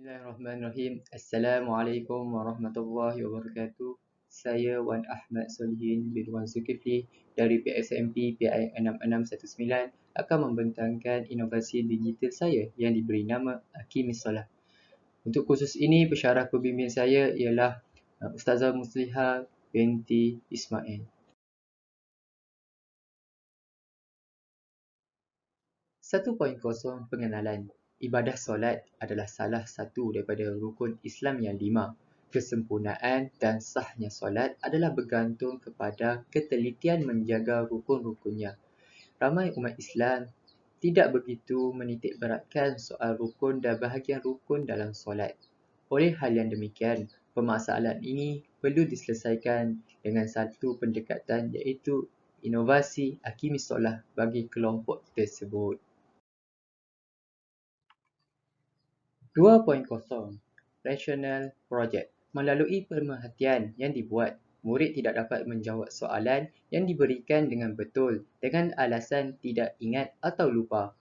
Bismillahirrahmanirrahim. Assalamualaikum warahmatullahi wabarakatuh. Saya Wan Ahmad Solihin bin Wan Zulkifli dari PSMP PI 6619 akan membentangkan inovasi digital saya yang diberi nama Hakimis Solah. Untuk kursus ini, pensyarah pembimbing saya ialah Ustazah Muslihah binti Ismail. 1.0 Pengenalan. Ibadah solat adalah salah satu daripada rukun Islam yang 5. Kesempurnaan dan sahnya solat adalah bergantung kepada ketelitian menjaga rukun-rukunnya. Ramai umat Islam tidak begitu menitik beratkan soal rukun dan bahagian rukun dalam solat. Oleh hal yang demikian, permasalahan ini perlu diselesaikan dengan satu pendekatan iaitu inovasi Hakimis Solah bagi kelompok tersebut. 2.0 Rational Project. Melalui pemerhatian yang dibuat, murid tidak dapat menjawab soalan yang diberikan dengan betul dengan alasan tidak ingat atau lupa.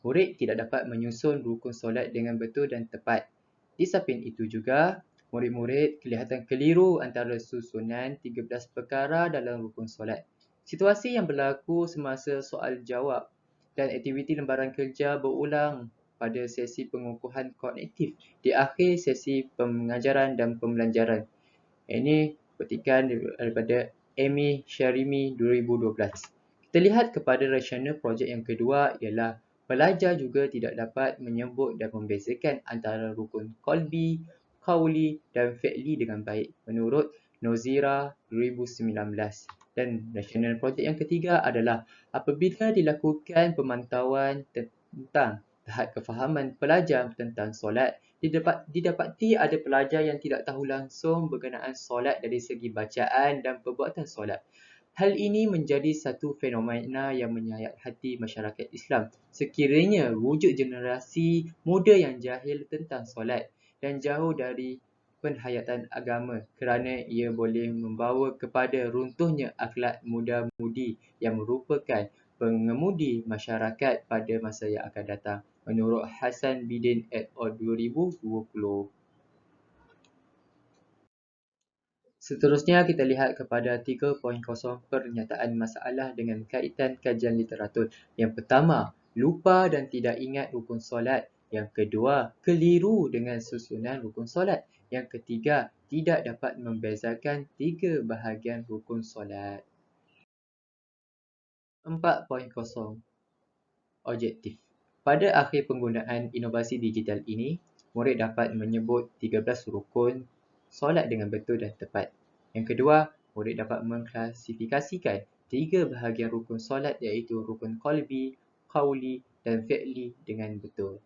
Murid tidak dapat menyusun rukun solat dengan betul dan tepat. Di samping itu juga, murid-murid kelihatan keliru antara susunan 13 perkara dalam rukun solat. Situasi yang berlaku semasa soal jawab dan aktiviti lembaran kerja berulang pada sesi pengukuhan kognitif di akhir sesi pengajaran dan pembelajaran. Ini petikan daripada Amy Sharimi 2012. Kita lihat kepada rasional projek yang kedua ialah pelajar juga tidak dapat menyebut dan membezakan antara rukun qalbi, qawli dan fi'li dengan baik menurut Nozira 2019. Dan rasional projek yang ketiga adalah apabila dilakukan pemantauan tentang tahap kefahaman pelajar tentang solat, didapati ada pelajar yang tidak tahu langsung berkenaan solat dari segi bacaan dan perbuatan solat. Hal ini menjadi satu fenomena yang menyayat hati masyarakat Islam sekiranya wujud generasi muda yang jahil tentang solat dan jauh dari penghayatan agama kerana ia boleh membawa kepada runtuhnya akhlak muda-mudi yang merupakan pengemudi masyarakat pada masa yang akan datang menurut Hassan Bidin et al. 2020. Seterusnya kita lihat kepada 3.0 Pernyataan masalah dengan kaitan kajian literatur. Yang pertama, lupa dan tidak ingat rukun solat. Yang kedua, keliru dengan susunan rukun solat. Yang ketiga, tidak dapat membezakan 3 bahagian rukun solat. 4.0 Objektif. Pada akhir penggunaan inovasi digital ini, murid dapat menyebut 13 rukun solat dengan betul dan tepat. Yang kedua, murid dapat mengklasifikasikan 3 bahagian rukun solat iaitu rukun qalbi, qawli dan fi'li dengan betul.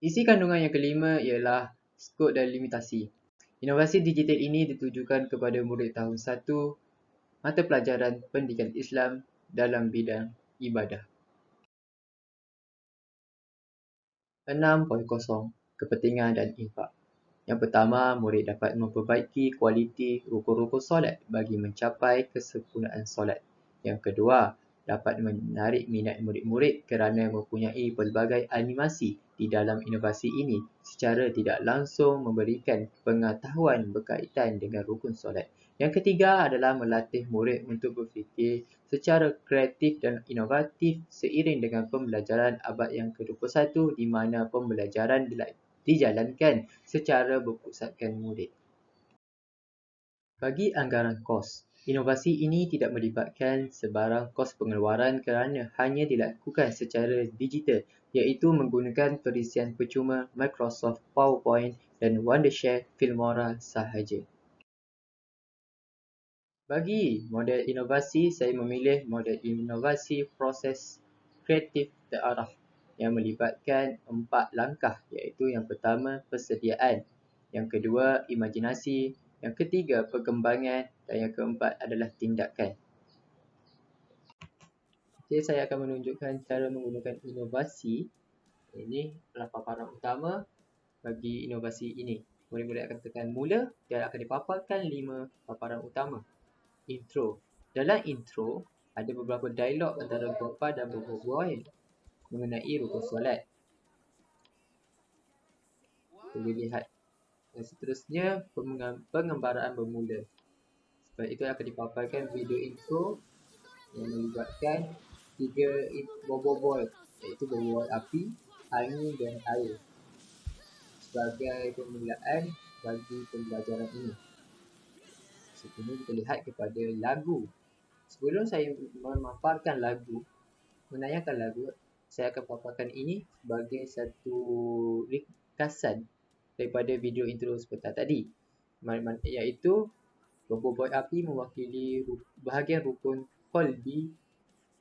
Isi kandungan yang kelima ialah skop dan limitasi. Inovasi digital ini ditujukan kepada murid tahun 1 mata pelajaran pendidikan Islam dalam bidang ibadah. 6.0 Kepentingan dan infak. Yang pertama, murid dapat memperbaiki kualiti rukun-rukun solat bagi mencapai kesempurnaan solat. Yang kedua, dapat menarik minat murid-murid kerana mempunyai pelbagai animasi di dalam inovasi ini secara tidak langsung memberikan pengetahuan berkaitan dengan rukun solat. Yang ketiga adalah melatih murid untuk berfikir secara kreatif dan inovatif seiring dengan pembelajaran abad yang ke-21 di mana pembelajaran dijalankan secara berpusatkan murid. Bagi anggaran kos, inovasi ini tidak melibatkan sebarang kos pengeluaran kerana hanya dilakukan secara digital iaitu menggunakan perisian percuma Microsoft PowerPoint dan Wondershare Filmora sahaja. Bagi model inovasi, saya memilih model inovasi proses kreatif terarah yang melibatkan 4 langkah iaitu yang pertama persediaan, yang kedua imajinasi, yang ketiga perkembangan dan yang keempat adalah tindakan. Okay, saya akan menunjukkan cara menggunakan inovasi. Ini adalah paparan utama bagi inovasi ini. Murid-murid akan tekan mula dan akan dipaparkan 5 paparan utama. Intro. Dalam intro, ada beberapa dialog antara bapa dan buah mengenai rukun solat. Boleh lihat. Dan seterusnya, pengembaraan bermula. Sebab itu akan dipaparkan video intro yang melibatkan 3 bobol, iaitu bobol api, angin dan air sebagai permulaan bagi pembelajaran ini. Sebelum kita lihat kepada lagu. Sebelum saya memaparkan lagu, menayangkan lagu, saya akan paparkan ini sebagai satu ringkasan daripada video intro sebentar tadi, iaitu bobol api mewakili bahagian rukun qalbi,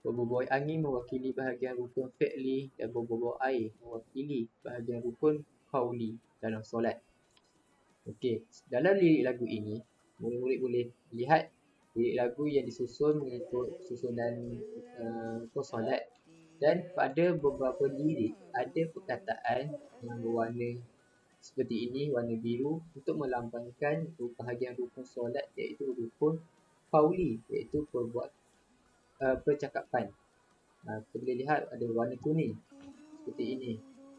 bobol angin mewakili bahagian rukun fi'li dan bobol air mewakili bahagian rukun qauli dalam solat. Okey, dalam lirik lagu ini, murid-murid boleh lihat lirik lagu yang disusun mengikut susunan solat, dan pada beberapa lirik ada perkataan yang berwarna seperti ini, warna biru, untuk melambangkan bahagian rukun solat, iaitu rukun qauli, iaitu percakapan. Kita boleh lihat ada warna kuning seperti ini,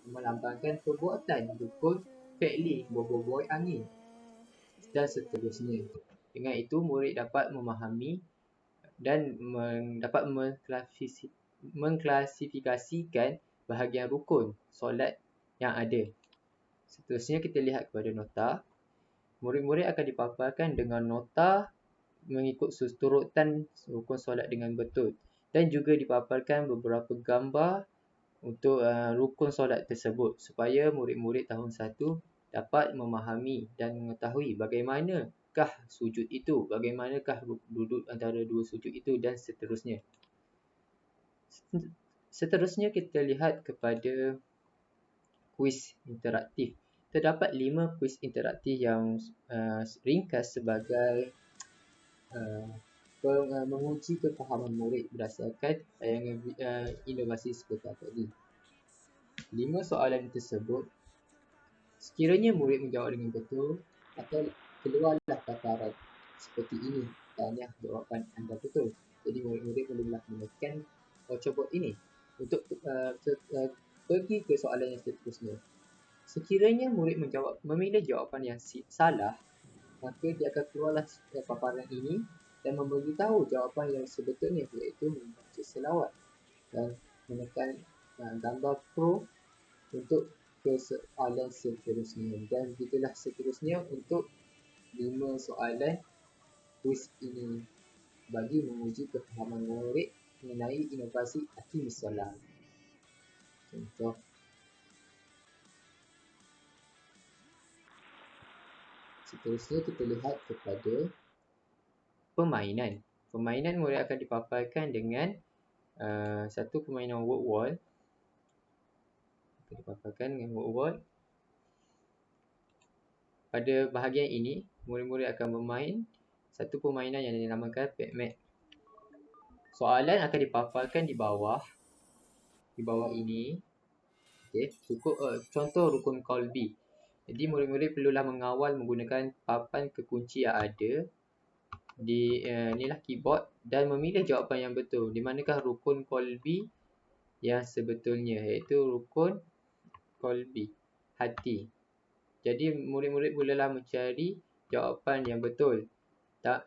melambangkan perbuatan, rukun fi'li, bobol angin dan seterusnya. Dengan itu, murid dapat memahami dan dapat mengklasifikasikan bahagian rukun solat yang ada. Seterusnya, kita lihat kepada nota. Murid-murid akan dipaparkan dengan nota mengikut turutan rukun solat dengan betul, dan juga dipaparkan beberapa gambar untuk rukun solat tersebut supaya murid-murid tahun 1 dapat memahami dan mengetahui bagaimanakah sujud itu, bagaimanakah duduk antara dua sujud itu dan seterusnya. Seterusnya, kita lihat kepada kuis interaktif. Terdapat 5 kuis interaktif yang ringkas sebagai menguji kefahaman murid berdasarkan tayangan inovasi seperti tadi. 5 soalan tersebut, sekiranya murid menjawab dengan betul, atau keluarlah kataran seperti ini, tahniah, jawapan anda betul. Jadi murid-murid bolehlah menekan cobot ini untuk pergi ke soalan yang seterusnya. Sekiranya murid memilih jawapan yang salah, maka dia akan keluarlah paparan ini dan memberitahu jawapan yang sebetulnya, iaitu membaca selawat dan menekan gambar pro untuk ke soalan seterusnya. Dan begitulah seterusnya untuk 5 soalan kuis ini bagi menguji kefahaman murid mengenai inovasi Haqimis Solat. Contoh. Seterusnya, kita lihat kepada permainan. Permainan murid akan dipaparkan dengan satu permainan word wall. Dipaparkan dengan word wall. Pada bahagian ini, murid-murid akan bermain satu permainan yang dinamakan Pac-Man. Soalan akan dipaparkan di bawah ini. Okey, cukup contoh rukun qalbi. Jadi murid-murid perlulah mengawal menggunakan papan kekunci yang ada di inilah keyboard dan memilih jawapan yang betul. Di manakah rukun qalbi yang sebetulnya, iaitu rukun qalbi, hati. Jadi murid-murid bolehlah mencari jawapan yang betul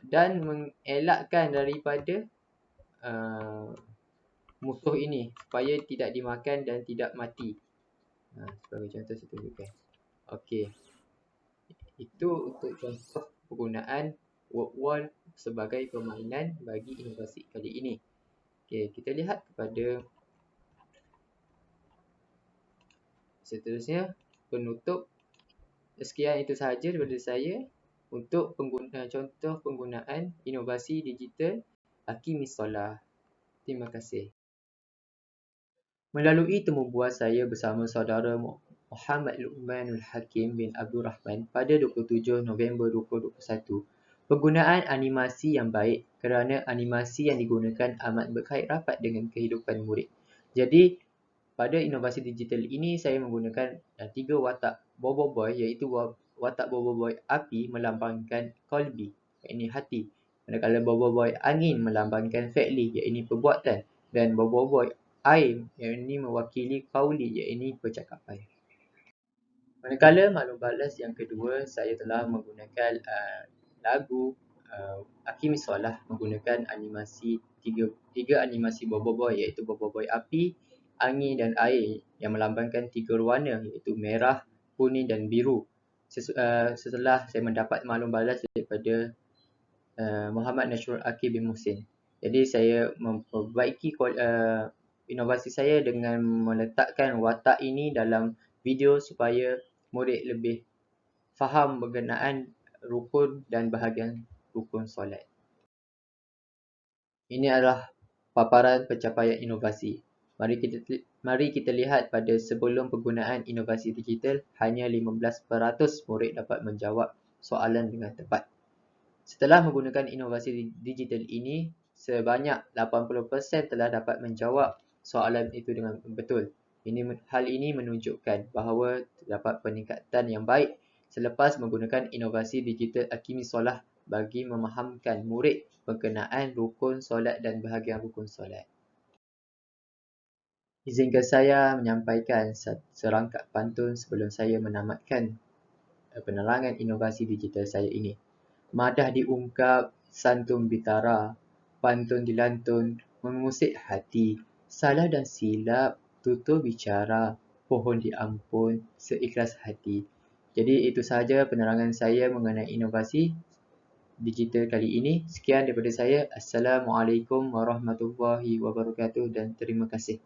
dan mengelakkan daripada musuh ini supaya tidak dimakan dan tidak mati. Sebagai contoh saya tunjukkan. Okey. Itu untuk contoh penggunaan word wall sebagai permainan bagi inovasi kali ini. Okey, kita lihat kepada seterusnya penutup. Sekian itu sahaja daripada saya untuk contoh penggunaan inovasi digital Haqimis Solat. Terima kasih. Melalui temu bual saya bersama saudara Muhammad Luqmanul Hakim bin Abdul Rahman pada 27 November 2021, penggunaan animasi yang baik kerana animasi yang digunakan amat berkait rapat dengan kehidupan murid. Jadi, pada inovasi digital ini saya menggunakan 3 watak bobol boy, iaitu watak bobol boy api melambangkan qalbi, iaitu hati. Manakala bobol boy angin melambangkan fi'li, iaitu perbuatan, dan bobol boy air yang ini mewakili qauli, iaitu percakapan. Manakala maklum balas yang kedua, saya telah menggunakan lagu Aki Misolah menggunakan animasi tiga animasi boboiboy, iaitu boboiboy api, angin dan air yang melambangkan tiga warna, iaitu merah, kuning dan biru. Setelah saya mendapat maklum balas daripada Muhammad Nasrul Akil bin Muhsin. Jadi saya memperbaiki inovasi saya dengan meletakkan watak ini dalam video supaya murid lebih faham berkenaan rukun dan bahagian rukun solat. Ini adalah paparan pencapaian inovasi. Mari kita lihat pada sebelum penggunaan inovasi digital, hanya 15% murid dapat menjawab soalan dengan tepat. Setelah menggunakan inovasi digital ini, sebanyak 80% telah dapat menjawab soalan itu dengan betul. Hal ini menunjukkan bahawa terdapat peningkatan yang baik selepas menggunakan inovasi digital Aki Misolah bagi memahamkan murid berkenaan rukun solat dan bahagian rukun solat. Izinkan saya menyampaikan serangkap pantun sebelum saya menamatkan penerangan inovasi digital saya ini. Madah diungkap, santun bitara, pantun dilantun, mengusik hati, salah dan silap, tutur bicara, pohon diampun, seikhlas hati. Jadi itu sahaja penerangan saya mengenai inovasi digital kali ini. Sekian daripada saya. Assalamualaikum warahmatullahi wabarakatuh dan terima kasih.